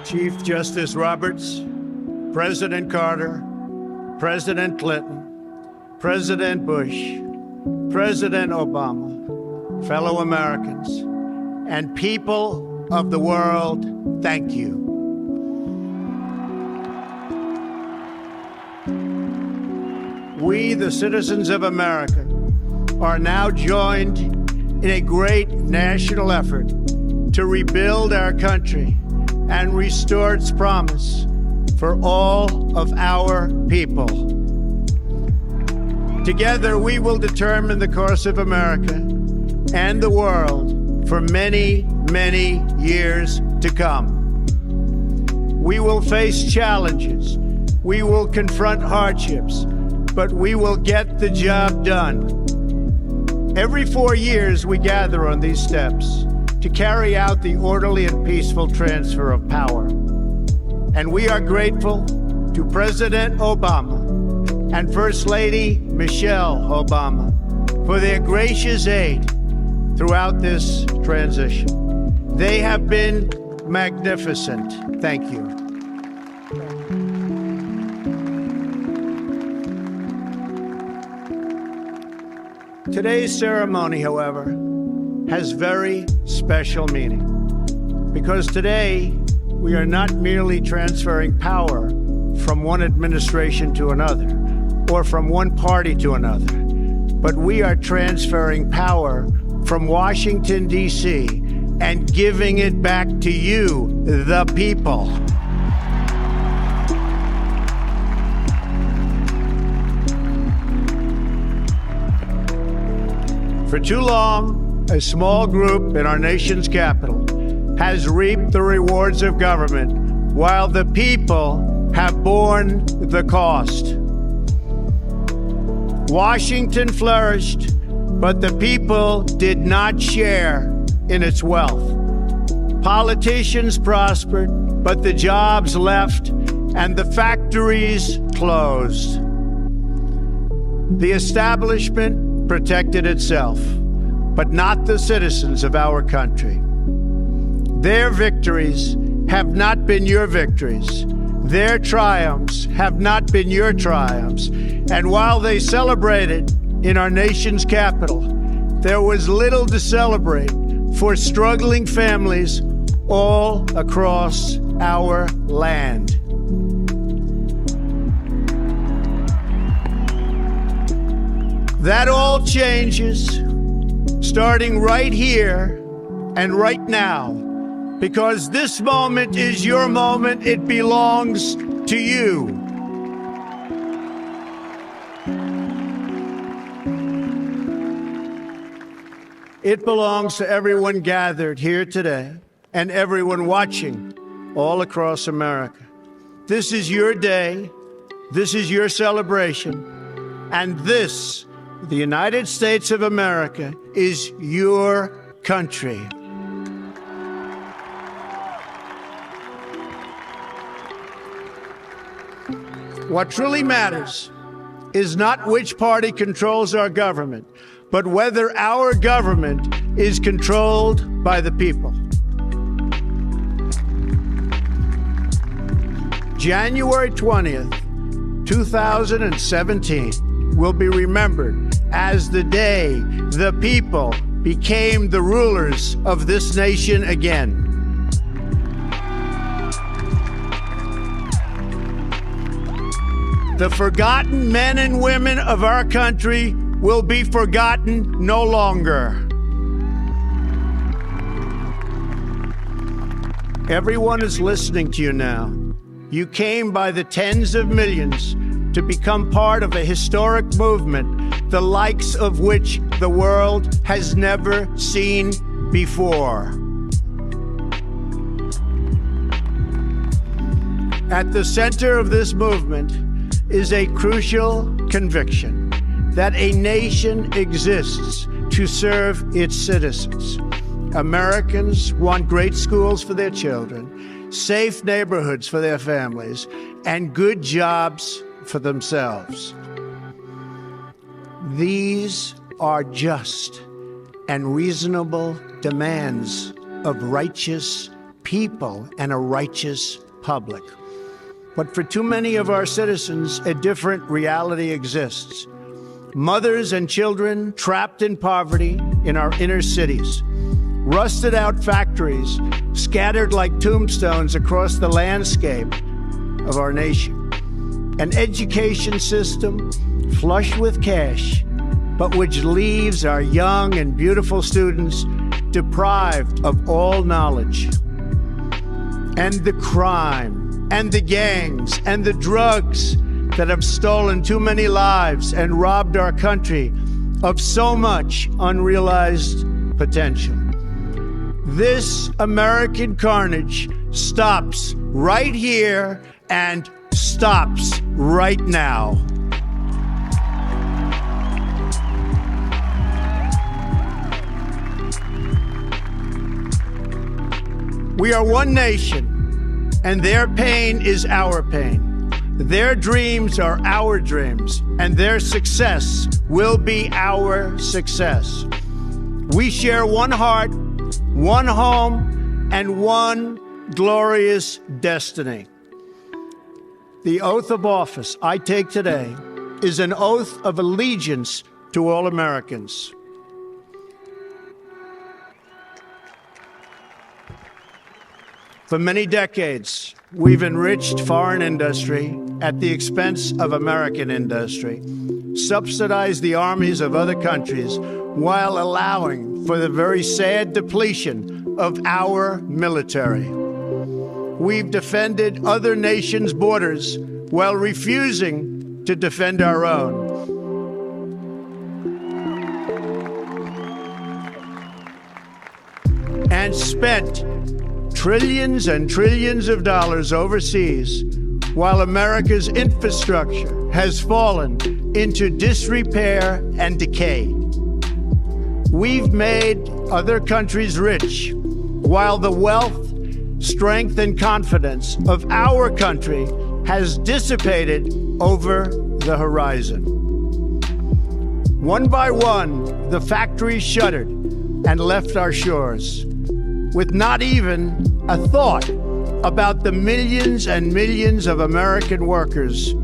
Chief Justice Roberts, President Carter, President Clinton, President Bush, President Obama, fellow Americans, and people of the world, thank you. We, the citizens of America, are now joined in a great national effort to rebuild our country and restore its promise for all of our people. Together, we will determine the course of America and the world for many, many years to come. We will face challenges. We will confront hardships, but we will get the job done. Every 4 years, we gather on these steps to carry out the orderly and peaceful transfer of power. And we are grateful to President Obama and First Lady Michelle Obama for their gracious aid throughout this transition. They have been magnificent. Thank you. Today's ceremony, however, has very special meaning, because today we are not merely transferring power from one administration to another or from one party to another, but we are transferring power from Washington, D.C., and giving it back to you, the people. For too long, a small group in our nation's capital has reaped the rewards of government while the people have borne the cost. Washington flourished, but the people did not share in its wealth. Politicians prospered, but the jobs left and the factories closed. The establishment protected itself, but not the citizens of our country. Their victories have not been your victories. Their triumphs have not been your triumphs. And while they celebrated in our nation's capital, there was little to celebrate for struggling families all across our land. That all changes starting right here and right now, because this moment is your moment. It belongs to you. It belongs to everyone gathered here today and everyone watching all across America. This is your day. This is your celebration. And this, the United States of America, is your country. What truly matters is not which party controls our government, but whether our government is controlled by the people. January 20th, 2017 will be remembered as the day the people became the rulers of this nation again. The forgotten men and women of our country will be forgotten no longer. Everyone is listening to you now. You came by the tens of millions to become part of a historic movement, the likes of which the world has never seen before. At the center of this movement is a crucial conviction that a nation exists to serve its citizens. Americans want great schools for their children, safe neighborhoods for their families, and good jobs for themselves. These are just and reasonable demands of righteous people and a righteous public. But for too many of our citizens, a different reality exists. Mothers and children trapped in poverty in our inner cities, rusted out factories scattered like tombstones across the landscape of our nation, an education system flush with cash, but which leaves our young and beautiful students deprived of all knowledge. And the crime, and the gangs, and the drugs that have stolen too many lives and robbed our country of so much unrealized potential. This American carnage stops right here and stops right now. We are one nation, and their pain is our pain. Their dreams are our dreams, and their success will be our success. We share one heart, one home, and one glorious destiny. The oath of office I take today is an oath of allegiance to all Americans. For many decades, we've enriched foreign industry at the expense of American industry, subsidized the armies of other countries while allowing for the very sad depletion of our military. We've defended other nations' borders while refusing to defend our own. And spent trillions and trillions of dollars overseas while America's infrastructure has fallen into disrepair and decay. We've made other countries rich while the wealth, strength, and confidence of our country has dissipated over the horizon. One by one, the factories shuttered and left our shores, with not even a thought about the millions and millions of American workers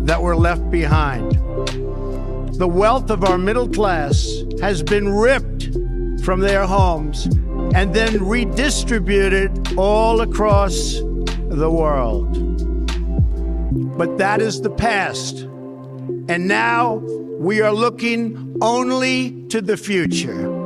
that were left behind. The wealth of our middle class has been ripped from their homes and then redistributed all across the world. But that is the past, and now we are looking only to the future.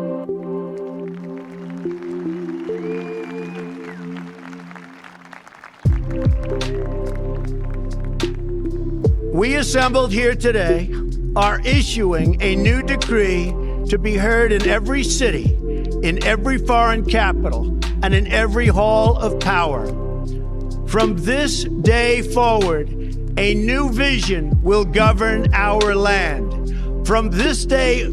We assembled here today are issuing a new decree to be heard in every city, in every foreign capital, and in every hall of power. From this day forward, a new vision will govern our land. From this day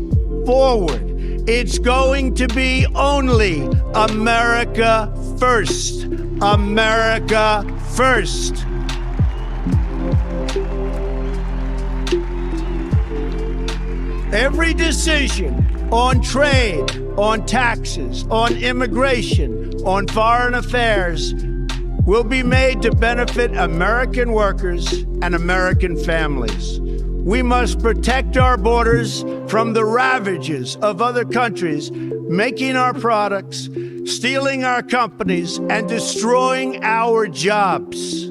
forward, it's going to be only America first. America first. Every decision on trade, on taxes, on immigration, on foreign affairs will be made to benefit American workers and American families. We must protect our borders from the ravages of other countries, making our products, stealing our companies, and destroying our jobs.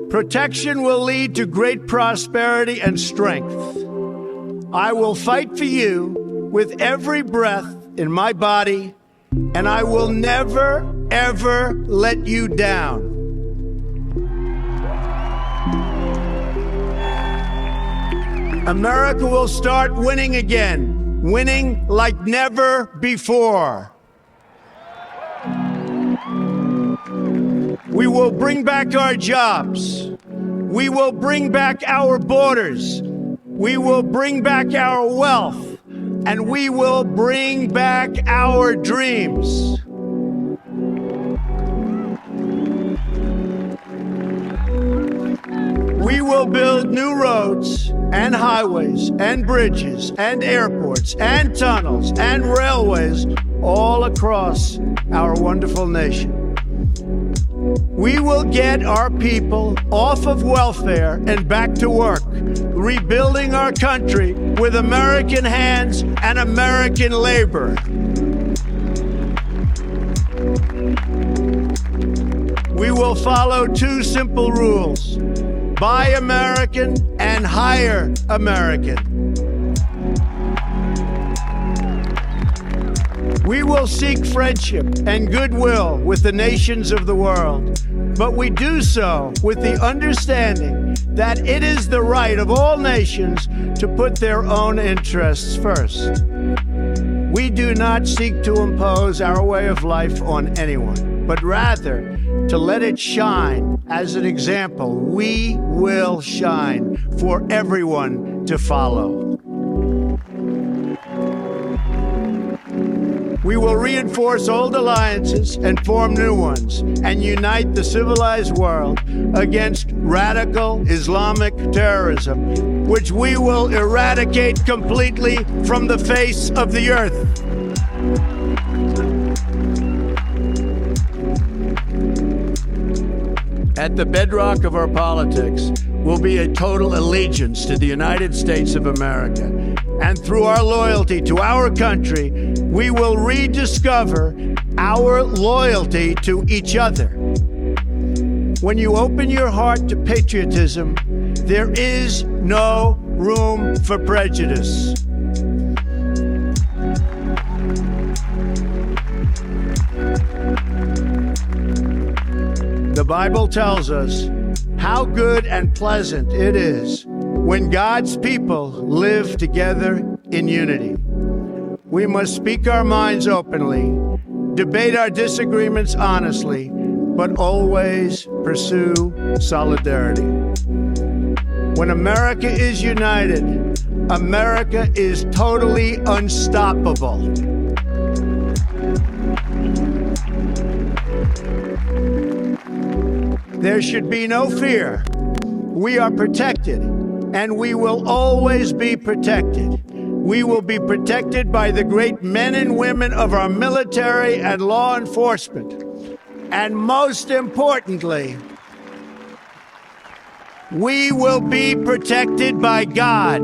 Protection will lead to great prosperity and strength. I will fight for you with every breath in my body, and I will never, ever let you down. America will start winning again, winning like never before. We will bring back our jobs. We will bring back our borders. We will bring back our wealth. And we will bring back our dreams. We will will build new roads and highways and bridges and airports and tunnels and railways all across our wonderful nation. We will get our people off of welfare and back to work, rebuilding our country with American hands and American labor. We will follow two simple rules: buy American and hire American. We will seek friendship and goodwill with the nations of the world, but we do so with the understanding that it is the right of all nations to put their own interests first. We do not seek to impose our way of life on anyone, but rather to let it shine as an example. We will shine for everyone to follow. We will reinforce old alliances and form new ones and unite the civilized world against radical Islamic terrorism, which we will eradicate completely from the face of the earth. At the bedrock of our politics will be a total allegiance to the United States of America. And through our loyalty to our country, we will rediscover our loyalty to each other. When you open your heart to patriotism, there is no room for prejudice. The Bible tells us how good and pleasant it is when God's people live together in unity. We must speak our minds openly, debate our disagreements honestly, but always pursue solidarity. When America is united, America is totally unstoppable. There should be no fear. We are protected, and we will always be protected. We will be protected by the great men and women of our military and law enforcement. And most importantly, we will be protected by God.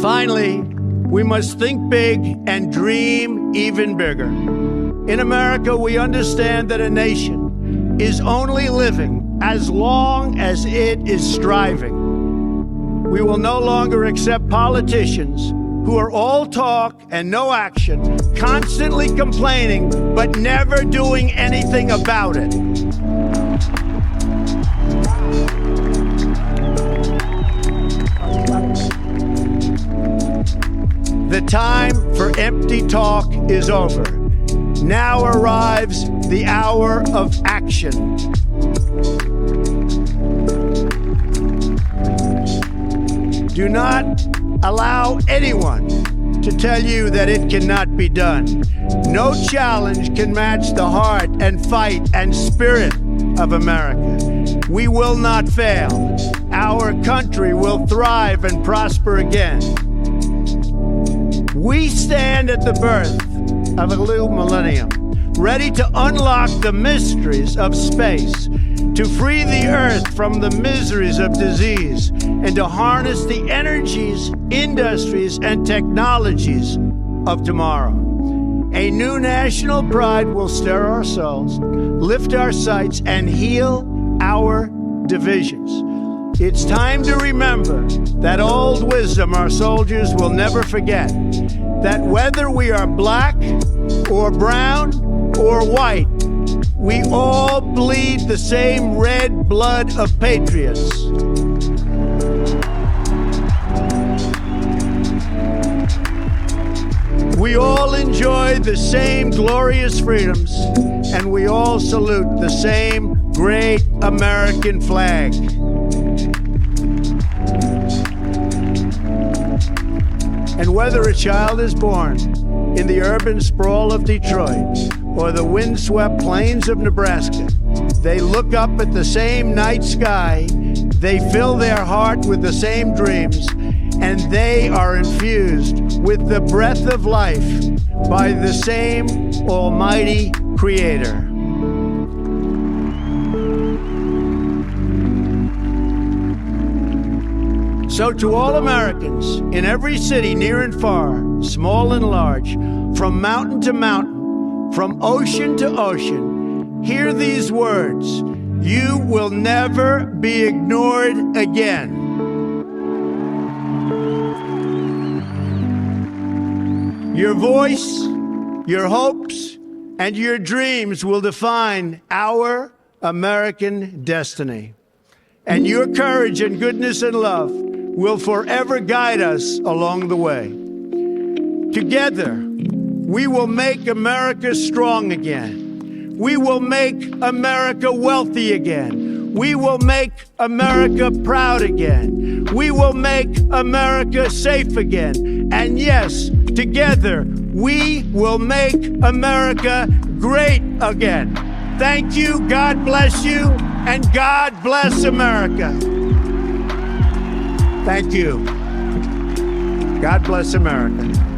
Finally, we must think big and dream even bigger. In America, we understand that a nation is only living as long as it is striving. We will no longer accept politicians who are all talk and no action, constantly complaining but never doing anything about it. The time for empty talk is over. Now arrives the hour of action. Do not allow anyone to tell you that it cannot be done. No challenge can match the heart and fight and spirit of America. We will not fail. Our country will thrive and prosper again. We stand at the birth of a new millennium, ready to unlock the mysteries of space, to free the earth from the miseries of disease, and to harness the energies, industries, and technologies of tomorrow. A new national pride will stir our souls, lift our sights, and heal our divisions. It's time to remember that old wisdom our soldiers will never forget, that whether we are black or brown or white, we all bleed the same red blood of patriots. We all enjoy the same glorious freedoms, and we all salute the same great American flag. And whether a child is born in the urban sprawl of Detroit or the windswept plains of Nebraska. They look up at the same night sky, they fill their heart with the same dreams, and they are infused with the breath of life by the same Almighty Creator. So to all Americans in every city, near and far, small and large, from mountain to mountain, from ocean to ocean, hear these words: you will never be ignored again. Your voice, your hopes, and your dreams will define our American destiny. And your courage and goodness and love will forever guide us along the way. Together, we will make America strong again. We will make America wealthy again. We will make America proud again. We will make America safe again. And yes, together, we will make America great again. Thank you, God bless you, and God bless America. Thank you. God bless America.